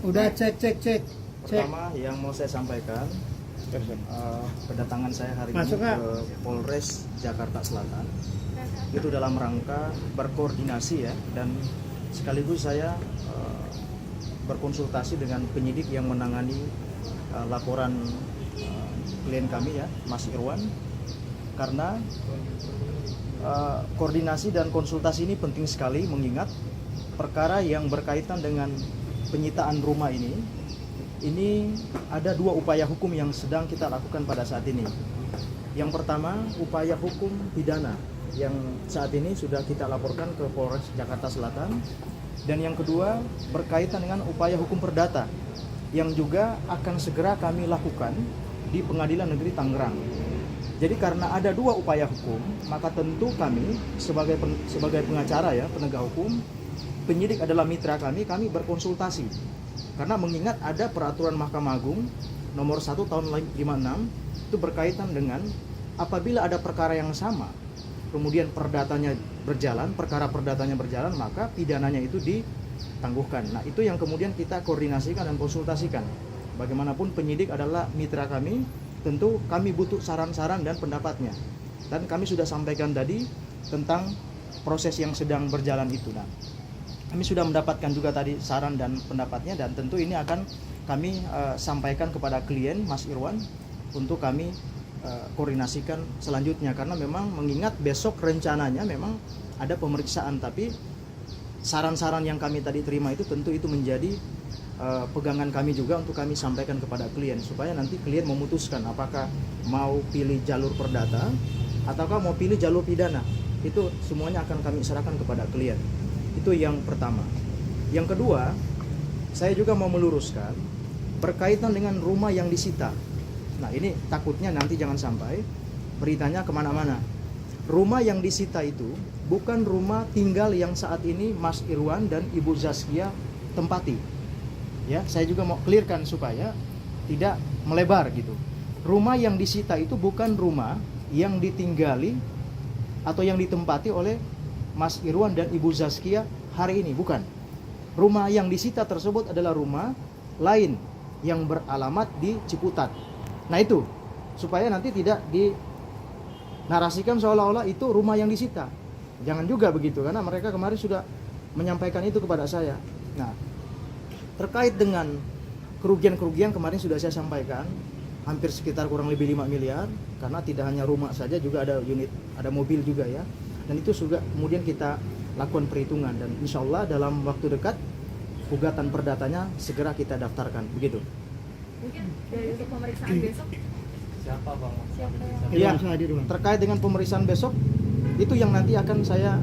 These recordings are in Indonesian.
Udah cek. Pertama yang mau saya sampaikan, kedatangan saya hari ini ke Polres Jakarta Selatan itu dalam rangka berkoordinasi ya, dan sekaligus saya berkonsultasi dengan penyidik yang menangani laporan klien kami ya, Mas Irwan, karena koordinasi dan konsultasi ini penting sekali mengingat perkara yang berkaitan dengan penyitaan rumah ini ada dua upaya hukum yang sedang kita lakukan pada saat ini. Yang pertama, upaya hukum pidana yang saat ini sudah kita laporkan ke Polres Jakarta Selatan, dan yang kedua berkaitan dengan upaya hukum perdata yang juga akan segera kami lakukan di Pengadilan Negeri Tangerang. Jadi karena ada dua upaya hukum, maka tentu kami sebagai pengacara ya, penegak hukum, penyidik adalah mitra kami berkonsultasi. Karena mengingat ada peraturan Mahkamah Agung nomor 1 tahun 56 itu berkaitan dengan apabila ada perkara yang sama, kemudian perkara perdatanya berjalan, maka pidananya itu ditangguhkan. Nah, itu yang kemudian kita koordinasikan dan konsultasikan. Bagaimanapun penyidik adalah mitra kami, tentu kami butuh saran-saran dan pendapatnya. Dan kami sudah sampaikan tadi tentang proses yang sedang berjalan itu. Nah, kami sudah mendapatkan juga tadi saran dan pendapatnya, dan tentu ini akan kami sampaikan kepada klien Mas Irwan untuk kami koordinasikan selanjutnya, karena memang mengingat besok rencananya memang ada pemeriksaan, tapi saran-saran yang kami tadi terima itu tentu itu menjadi pegangan kami juga untuk kami sampaikan kepada klien supaya nanti klien memutuskan apakah mau pilih jalur perdata ataukah mau pilih jalur pidana. Itu semuanya akan kami serahkan kepada klien. Itu yang pertama. Yang kedua, saya juga mau meluruskan berkaitan dengan rumah yang disita. Nah, ini takutnya nanti jangan sampai beritanya kemana-mana. Rumah yang disita itu bukan rumah tinggal yang saat ini Mas Irwan dan Ibu Zaskia tempati. Ya, saya juga mau clearkan supaya tidak melebar gitu. Rumah yang disita itu bukan rumah yang ditinggali atau yang ditempati oleh Mas Irwan dan Ibu Zaskia hari ini, bukan. Rumah yang disita tersebut adalah rumah lain yang beralamat di Ciputat. Nah, itu supaya nanti tidak dinarasikan seolah-olah itu rumah yang disita. Jangan juga begitu, karena mereka kemarin sudah menyampaikan itu kepada saya. Nah, terkait dengan kerugian-kerugian kemarin sudah saya sampaikan, hampir sekitar kurang lebih 5 miliar, karena tidak hanya rumah saja, juga ada unit, ada mobil juga ya. Dan itu juga kemudian kita lakukan perhitungan, dan insya Allah dalam waktu dekat gugatan perdatanya segera kita daftarkan, begitu. Mungkin dari untuk pemeriksaan besok Siapa Bang? Iya, terkait dengan pemeriksaan besok itu yang nanti akan saya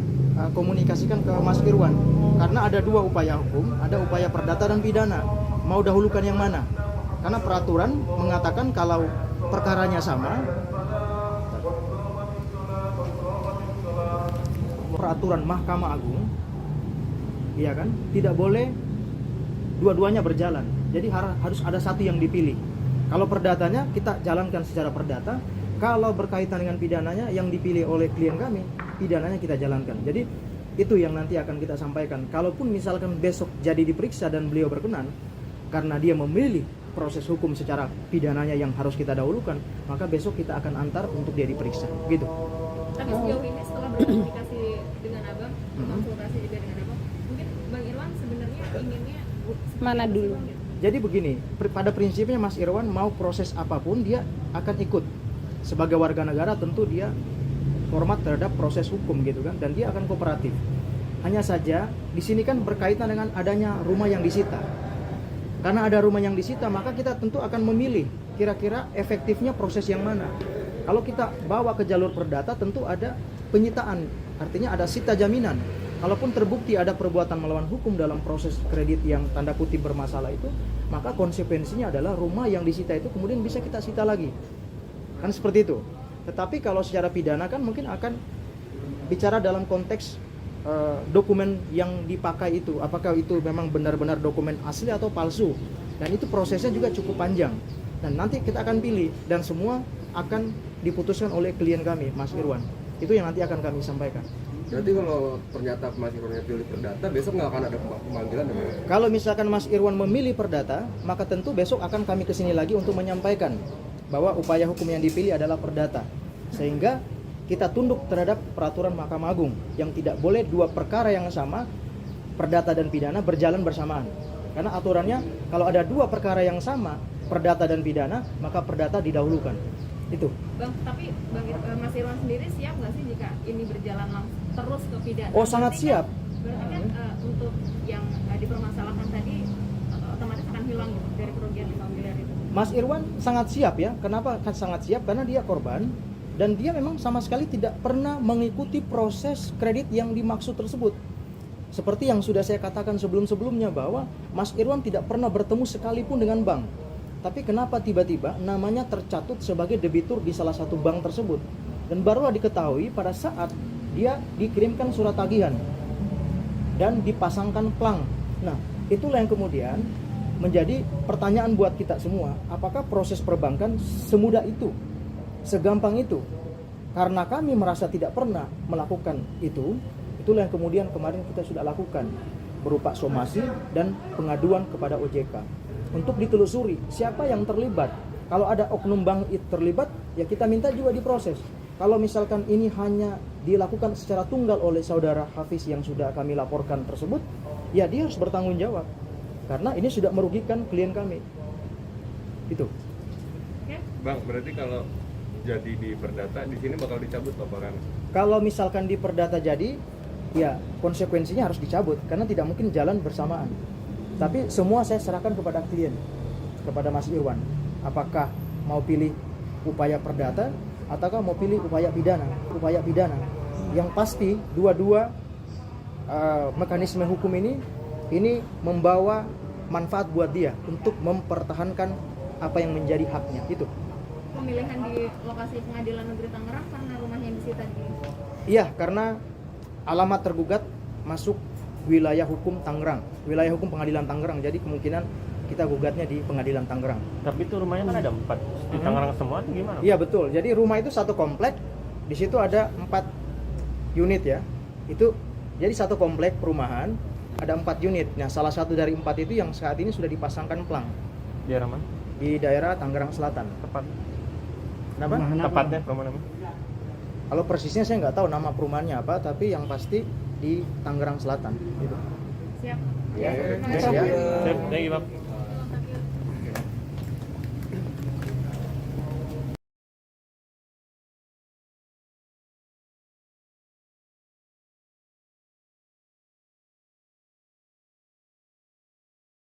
komunikasikan ke Mas Irwan, karena ada dua upaya hukum, ada upaya perdata dan pidana. Mau dahulukan yang mana? Karena peraturan mengatakan kalau perkaranya sama, peraturan Mahkamah Agung, iya kan, tidak boleh dua-duanya berjalan. Jadi harus ada satu yang dipilih. Kalau perdatanya kita jalankan secara perdata, kalau berkaitan dengan pidananya yang dipilih oleh klien kami, pidananya kita jalankan. Jadi itu yang nanti akan kita sampaikan. Kalaupun misalkan besok jadi diperiksa dan beliau berkenan, karena dia memilih proses hukum secara pidananya yang harus kita dahulukan, maka besok kita akan antar untuk dia diperiksa, gitu. Tapi sejauh ini setelah berkomunikasi dengan Abang, konsultasi juga dengan Abang, mungkin Bang Irwan sebenarnya inginnya mana dulu? Jadi begini, pada prinsipnya Mas Irwan mau proses apapun dia akan ikut. Sebagai warga negara tentu dia hormat terhadap proses hukum gitu kan, dan dia akan kooperatif. Hanya saja di sini kan berkaitan dengan adanya rumah yang disita. Karena ada rumah yang disita, maka kita tentu akan memilih kira-kira efektifnya proses yang mana. Kalau kita bawa ke jalur perdata tentu ada penyitaan, artinya ada sita jaminan. Kalaupun terbukti ada perbuatan melawan hukum dalam proses kredit yang tanda kutip bermasalah itu, maka konsekuensinya adalah rumah yang disita itu kemudian bisa kita sita lagi. Kan seperti itu. Tetapi kalau secara pidana kan mungkin akan bicara dalam konteks dokumen yang dipakai itu, apakah itu memang benar-benar dokumen asli atau palsu. Dan itu prosesnya juga cukup panjang. Dan nanti kita akan pilih, dan semua akan diputuskan oleh klien kami, Mas Irwan. Itu yang nanti akan kami sampaikan. Berarti kalau ternyata Mas Irwan pilih perdata, besok nggak akan ada pemanggilan ya? Bang? Kalau misalkan Mas Irwan memilih perdata, maka tentu besok akan kami kesini lagi untuk menyampaikan bahwa upaya hukum yang dipilih adalah perdata. Sehingga kita tunduk terhadap peraturan Mahkamah Agung yang tidak boleh dua perkara yang sama, perdata dan pidana, berjalan bersamaan. Karena aturannya kalau ada dua perkara yang sama, perdata dan pidana, maka perdata didahulukan. Itu. Bang, tapi Mas Irwan sendiri siap nggak sih jika ini berjalan langsung terus ke pidana? Oh, sangat Berarti siap. Berarti kan untuk yang dipermasalahkan tadi otomatis akan hilang gitu dari kerugian 5 miliar itu. Mas Irwan sangat siap ya. Kenapa sangat siap? Karena dia korban dan dia memang sama sekali tidak pernah mengikuti proses kredit yang dimaksud tersebut. Seperti yang sudah saya katakan sebelum-sebelumnya bahwa Mas Irwan tidak pernah bertemu sekalipun dengan bank. Tapi kenapa tiba-tiba namanya tercatut sebagai debitur di salah satu bank tersebut? Dan barulah diketahui pada saat dia dikirimkan surat tagihan dan dipasangkan plang. Nah, itulah yang kemudian menjadi pertanyaan buat kita semua. Apakah proses perbankan semudah itu? Segampang itu? Karena kami merasa tidak pernah melakukan itu, itulah yang kemudian kemarin kita sudah lakukan berupa somasi dan pengaduan kepada OJK untuk ditelusuri siapa yang terlibat. Kalau ada oknum bank itu terlibat, ya kita minta juga diproses. Kalau misalkan ini hanya dilakukan secara tunggal oleh saudara Hafiz yang sudah kami laporkan tersebut, ya dia harus bertanggung jawab. Karena ini sudah merugikan klien kami. Itu. Oke? Bang, berarti kalau jadi di perdata di sini bakal dicabut laporan. Kalau misalkan di perdata jadi, ya konsekuensinya harus dicabut karena tidak mungkin jalan bersamaan. Tapi semua saya serahkan kepada klien, kepada Mas Irwan. Apakah mau pilih upaya perdata ataukah mau pilih upaya pidana? Upaya pidana. Yang pasti dua-dua mekanisme hukum ini membawa manfaat buat dia untuk mempertahankan apa yang menjadi haknya. Itu. Pemilihan di lokasi Pengadilan Negeri Tangerang karena rumahnya disita di. Iya, karena alamat tergugat masuk wilayah hukum Tangerang, wilayah hukum Pengadilan Tangerang. Jadi kemungkinan kita gugatnya di Pengadilan Tangerang. Tapi itu rumahnya kan ada 4 di Tangerang semua atau gimana? Iya betul. Jadi rumah itu satu komplek. Di situ ada 4 unit ya. Itu jadi satu komplek perumahan ada 4 unit. Nah, salah satu dari 4 itu yang saat ini sudah dipasangkan plang Di daerah mana? di daerah Tangerang Selatan. Tepat. Kenapa? Tepatnya perumahan apa? Kalau persisnya saya nggak tahu nama perumahannya apa, tapi yang pasti di Tangerang Selatan. Gitu. Siap. Ya, Terima ya, kasih. ya. Sip, thank you, Bang.